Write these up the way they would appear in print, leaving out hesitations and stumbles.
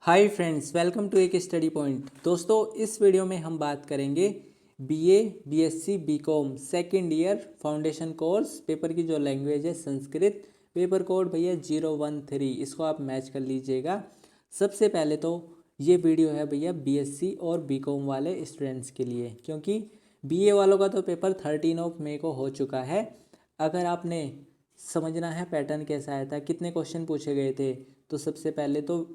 Hi friends, welcome to एक study point. दोस्तों, इस वीडियो में हम बात करेंगे BA, BSc, BCom second year foundation course paper की जो लैंग्वेज है संस्कृत। पेपर कोड भैया 013, इसको आप मैच कर लीजिएगा। सबसे पहले तो ये वीडियो है भैया बीएससी और बीकॉम वाले स्टूडेंट्स के लिए, क्योंकि बीए वालों का तो पेपर 13 मई को हो चुका है। अगर आपने समझना है पैटर्न कैसा आया था, कितने क्वेश्चन पूछे गए थे, तो सबसे पहले तो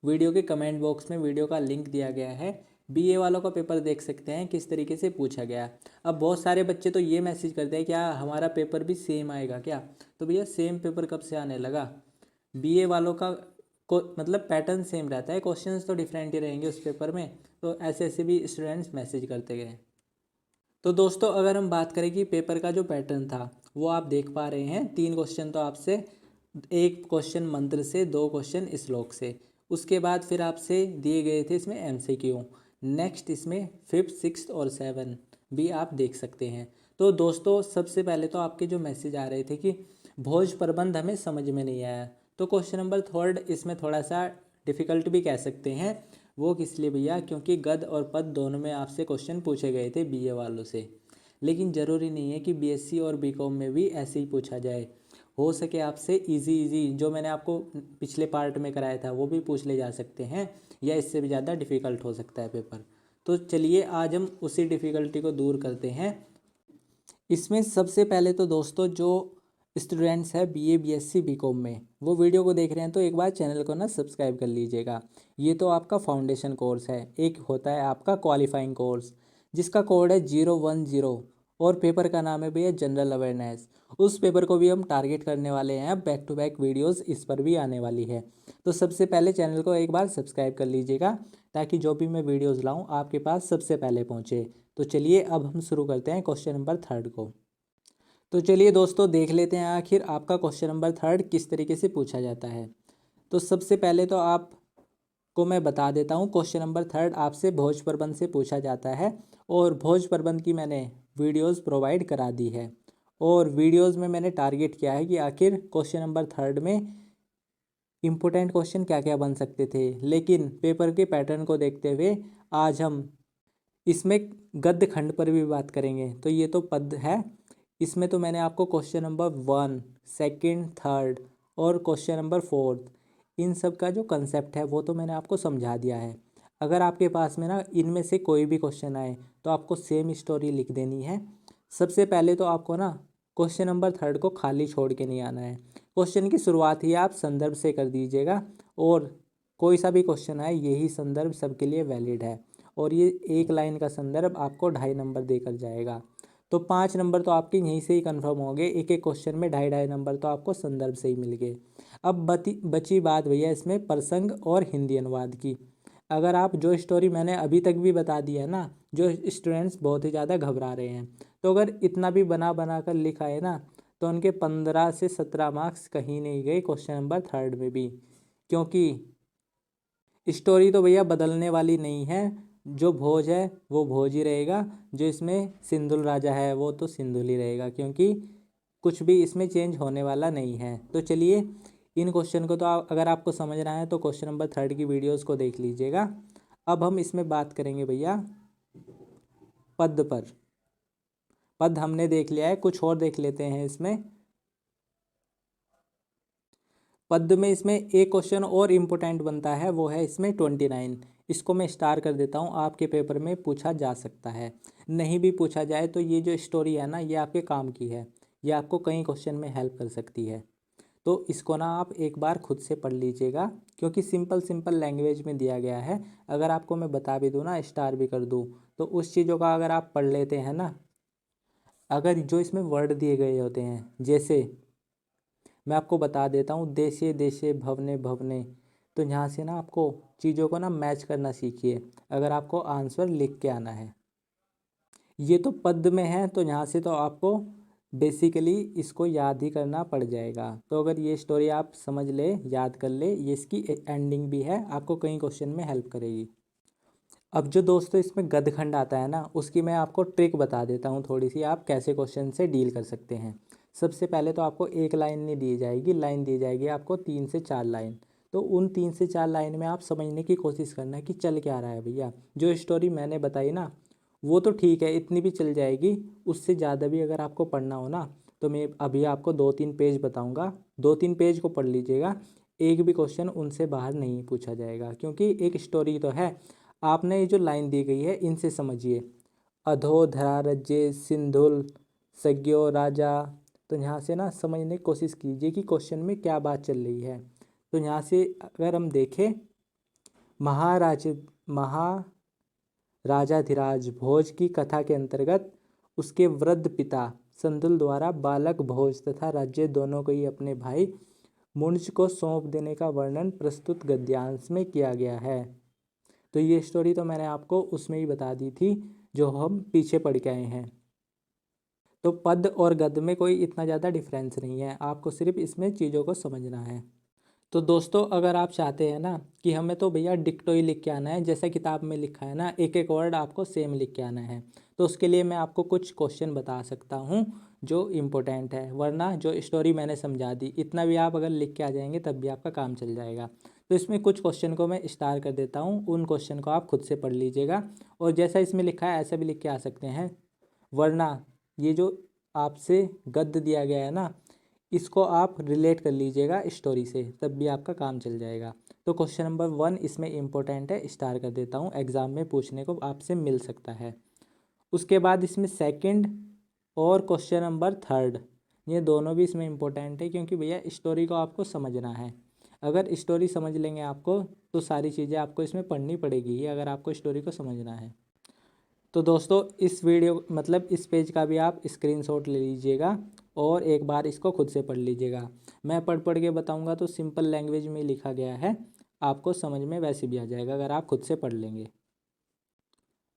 वीडियो के कमेंट बॉक्स में वीडियो का लिंक दिया गया है। बीए वालों का पेपर देख सकते हैं किस तरीके से पूछा गया। अब बहुत सारे बच्चे तो ये मैसेज करते हैं क्या हमारा पेपर भी सेम आएगा क्या। तो भैया सेम पेपर कब से आने लगा। बीए वालों का मतलब पैटर्न सेम रहता है, क्वेश्चंस तो डिफरेंट ही रहेंगे उस पेपर में। तो ऐसे ऐसे भी स्टूडेंट्स मैसेज करते गए। तो दोस्तों, अगर हम बात करें कि पेपर का जो पैटर्न था वो आप देख पा रहे हैं। 3 क्वेश्चन तो आपसे, एक क्वेश्चन मंत्र से, 2 क्वेश्चन श्लोक से। उसके बाद फिर आपसे दिए गए थे इसमें एमसीक्यू। नेक्स्ट इसमें 5th, 6th और 7 भी आप देख सकते हैं। तो दोस्तों, सबसे पहले तो आपके जो मैसेज आ रहे थे कि भोज प्रबंध हमें समझ में नहीं आया, तो क्वेश्चन नंबर 3 इसमें थोड़ा सा डिफ़िकल्ट भी कह सकते हैं। वो किस लिए भैया, क्योंकि गद और पद दोनों में आपसे क्वेश्चन पूछे गए थे बीए वालों से। लेकिन ज़रूरी नहीं है कि बीएससी और बीकॉम में भी ऐसे ही पूछा जाए। हो सके आपसे इजी इजी जो मैंने आपको पिछले पार्ट में कराया था वो भी पूछ ले जा सकते हैं, या इससे भी ज़्यादा डिफ़िकल्ट हो सकता है पेपर। तो चलिए आज हम उसी डिफ़िकल्टी को दूर करते हैं। इसमें सबसे पहले तो दोस्तों, जो स्टूडेंट्स है बीए, बीएससी, बीकॉम में, वो वीडियो को देख रहे हैं तो एक बार चैनल को ना सब्सक्राइब कर लीजिएगा। ये तो आपका फाउंडेशन कोर्स है। एक होता है आपका क्वालिफाइंग कोर्स जिसका कोड है 010, और पेपर का नाम है भैया जनरल अवेयरनेस। उस पेपर को भी हम टारगेट करने वाले हैं। बैक टू बैक वीडियोस इस पर भी आने वाली है। तो सबसे पहले चैनल को एक बार सब्सक्राइब कर लीजिएगा, ताकि जो भी मैं वीडियोस लाऊं आपके पास सबसे पहले पहुंचे। तो चलिए अब हम शुरू करते हैं क्वेश्चन नंबर 3 को। तो चलिए दोस्तों, देख लेते हैं आखिर आपका क्वेश्चन नंबर 3 किस तरीके से पूछा जाता है। तो सबसे पहले तो आपको मैं बता देता हूँ, क्वेश्चन नंबर 3 आपसे भोज प्रबंध से पूछा जाता है। और भोज प्रबंध की मैंने वीडियोस प्रोवाइड करा दी है, और वीडियोस में मैंने टारगेट किया है कि आखिर क्वेश्चन नंबर 3 में इम्पोर्टेंट क्वेश्चन क्या क्या बन सकते थे। लेकिन पेपर के पैटर्न को देखते हुए आज हम इसमें गद्य खंड पर भी बात करेंगे। तो ये तो पद है, इसमें तो मैंने आपको क्वेश्चन नंबर 1, सेकंड, थर्ड और क्वेश्चन नंबर 4 इन सब का जो कंसेप्ट है वो तो मैंने आपको समझा दिया है। अगर आपके पास में ना इनमें से कोई भी क्वेश्चन आए तो आपको सेम स्टोरी लिख देनी है। सबसे पहले तो आपको ना क्वेश्चन नंबर 3 को खाली छोड़ के नहीं आना है। क्वेश्चन की शुरुआत ही आप संदर्भ से कर दीजिएगा, और कोई सा भी क्वेश्चन आए यही संदर्भ सबके लिए वैलिड है। और ये एक लाइन का संदर्भ आपको 2.5 नंबर देकर जाएगा। तो 5 नंबर तो आपके यहीं से ही कंफर्म हो गए। एक एक क्वेश्चन में 2.5 नंबर तो आपको संदर्भ से ही मिल गए। अब बची बात भैया इसमें प्रसंग और हिंदी अनुवाद की। अगर आप जो स्टोरी मैंने अभी तक भी बता दी है ना, जो स्टूडेंट्स बहुत ही ज़्यादा घबरा रहे हैं, तो अगर इतना भी बना बना कर लिखा है ना, तो उनके 15 से 17 मार्क्स कहीं नहीं गए क्वेश्चन नंबर 3 में भी। क्योंकि स्टोरी तो भैया बदलने वाली नहीं है। जो भोज है वो भोज ही रहेगा, जो इसमें सिंधुल राजा है वो तो सिंधुल ही रहेगा, क्योंकि कुछ भी इसमें चेंज होने वाला नहीं है। तो चलिए इन क्वेश्चन को तो अगर आपको समझना है तो क्वेश्चन नंबर 3 की वीडियोस को देख लीजिएगा। अब हम इसमें बात करेंगे भैया पद पर। पद हमने देख लिया है, कुछ और देख लेते हैं इसमें। पद में इसमें एक क्वेश्चन और इम्पोर्टेंट बनता है, वो है इसमें 29। इसको मैं स्टार कर देता हूँ, आपके पेपर में पूछा जा सकता है। नहीं भी पूछा जाए तो ये जो स्टोरी है ना, ये आपके काम की है, ये आपको कई क्वेश्चन में हेल्प कर सकती है। तो इसको ना आप एक बार खुद से पढ़ लीजिएगा, क्योंकि सिंपल सिंपल लैंग्वेज में दिया गया है। अगर आपको मैं बता भी दूँ ना, स्टार भी कर दूँ, तो उस चीज़ों का अगर आप पढ़ लेते हैं ना, अगर जो इसमें वर्ड दिए गए होते हैं, जैसे मैं आपको बता देता हूँ, देशे देशे भवने भवने, तो यहाँ से ना आपको चीज़ों को ना मैच करना सीखिए अगर आपको आंसर लिख के आना है। ये तो पद में है, तो यहाँ से तो आपको बेसिकली इसको याद ही करना पड़ जाएगा। तो अगर ये स्टोरी आप समझ ले, याद कर ले, ये इसकी एंडिंग भी है, आपको कई क्वेश्चन में हेल्प करेगी। अब जो दोस्तों इसमें गदखंड आता है ना, उसकी मैं आपको ट्रिक बता देता हूँ थोड़ी सी, आप कैसे क्वेश्चन से डील कर सकते हैं। सबसे पहले तो आपको एक लाइन नहीं दी जाएगी, लाइन दी जाएगी आपको 3 से 4 लाइन। तो उन 3 से 4 लाइन में आप समझने की कोशिश करना कि चल क्या रहा है भैया। जो स्टोरी मैंने बताई ना वो तो ठीक है, इतनी भी चल जाएगी। उससे ज़्यादा भी अगर आपको पढ़ना हो ना तो मैं अभी आपको 2-3 पेज बताऊंगा, 2-3 पेज को पढ़ लीजिएगा। एक भी क्वेश्चन उनसे बाहर नहीं पूछा जाएगा, क्योंकि एक स्टोरी तो है। आपने ये जो लाइन दी गई है इनसे समझिए, अधो धरा रज्जे सिंधुल सज्ञो राजा। तो यहाँ से ना समझने की कोशिश कीजिए कि क्वेश्चन में क्या बात चल रही है। तो यहाँ से अगर हम देखें, महाराजाधिराज भोज की कथा के अंतर्गत उसके वृद्ध पिता संदुल द्वारा बालक भोज तथा राज्य दोनों को ही अपने भाई मुंज को सौंप देने का वर्णन प्रस्तुत गद्यांश में किया गया है। तो ये स्टोरी तो मैंने आपको उसमें ही बता दी थी जो हम पीछे पढ़ के आए हैं। तो पद और गद्य में कोई इतना ज़्यादा डिफरेंस नहीं है, आपको सिर्फ इसमें चीज़ों को समझना है। तो दोस्तों अगर आप चाहते हैं ना कि हमें तो भैया डिक्टो ही लिख के आना है, जैसा किताब में लिखा है ना, एक एक वर्ड आपको सेम लिख के आना है, तो उसके लिए मैं आपको कुछ क्वेश्चन बता सकता हूँ जो इम्पोर्टेंट है। वरना जो स्टोरी मैंने समझा दी इतना भी आप अगर लिख के आ जाएंगे तब भी आपका काम चल जाएगा। तो इसमें कुछ क्वेश्चन को मैं स्टार कर देता हूँ, उन क्वेश्चन को आप खुद से पढ़ लीजिएगा और जैसा इसमें लिखा है ऐसा भी लिख के आ सकते हैं। वरना ये जो आपसे गद्य दिया गया है ना, इसको आप रिलेट कर लीजिएगा स्टोरी से, तब भी आपका काम चल जाएगा। तो क्वेश्चन नंबर 1 इसमें इम्पोर्टेंट है, स्टार कर देता हूँ, एग्ज़ाम में पूछने को आपसे मिल सकता है। उसके बाद इसमें सेकंड और क्वेश्चन नंबर 3 ये दोनों भी इसमें इम्पोर्टेंट है, क्योंकि भैया स्टोरी को आपको समझना है। अगर स्टोरी समझ लेंगे आपको तो सारी चीज़ें आपको इसमें पढ़नी पड़ेगी ही, अगर आपको स्टोरी को समझना है। तो दोस्तों इस वीडियो मतलब इस पेज का भी आप स्क्रीनशॉट ले लीजिएगा और एक बार इसको खुद से पढ़ लीजिएगा। मैं पढ़ पढ़ के बताऊंगा तो सिंपल लैंग्वेज में लिखा गया है, आपको समझ में वैसे भी आ जाएगा अगर आप खुद से पढ़ लेंगे।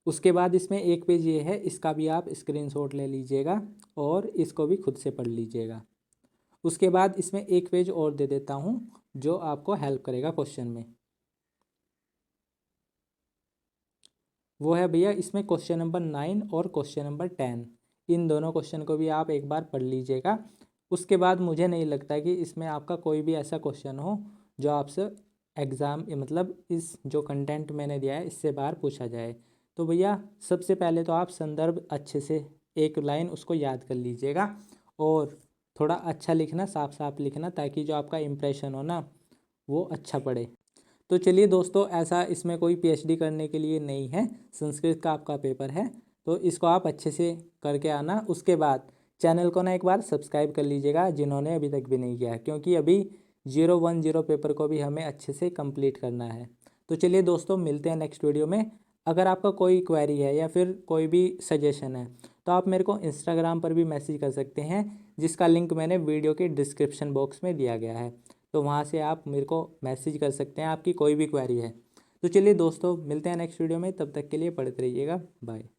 उसके बाद इसमें एक पेज ये है, इसका भी आप स्क्रीनशॉट ले लीजिएगा और इसको भी खुद से पढ़ लीजिएगा। उसके बाद इसमें एक पेज और दे देता हूँ जो आपको हेल्प करेगा क्वेश्चन में। वो है भैया इसमें क्वेश्चन नंबर 9 और क्वेश्चन नंबर 10, इन दोनों क्वेश्चन को भी आप एक बार पढ़ लीजिएगा। उसके बाद मुझे नहीं लगता कि इसमें आपका कोई भी ऐसा क्वेश्चन हो जो आपसे एग्ज़ाम मतलब इस जो कंटेंट मैंने दिया है इससे बाहर पूछा जाए। तो भैया सबसे पहले तो आप संदर्भ अच्छे से एक लाइन उसको याद कर लीजिएगा और थोड़ा अच्छा लिखना, साफ साफ लिखना, ताकि जो आपका इम्प्रेशन हो ना वो अच्छा पड़े। तो चलिए दोस्तों, ऐसा इसमें कोई पीएचडी करने के लिए नहीं है, संस्कृत का आपका पेपर है तो इसको आप अच्छे से करके आना। उसके बाद चैनल को ना एक बार सब्सक्राइब कर लीजिएगा जिन्होंने अभी तक भी नहीं किया, क्योंकि अभी 010 पेपर को भी हमें अच्छे से कंप्लीट करना है। तो चलिए दोस्तों, मिलते हैं नेक्स्ट वीडियो में। अगर आपका कोई क्वेरी है या फिर कोई भी सजेशन है तो आप मेरे को इंस्टाग्राम पर भी मैसेज कर सकते हैं, जिसका लिंक मैंने वीडियो के डिस्क्रिप्शन बॉक्स में दिया गया है। तो वहाँ से आप मेरे को मैसेज कर सकते हैं आपकी कोई भी क्वेरी है। तो चलिए दोस्तों, मिलते हैं नेक्स्ट वीडियो में, तब तक के लिए पढ़ते रहिएगा, बाय।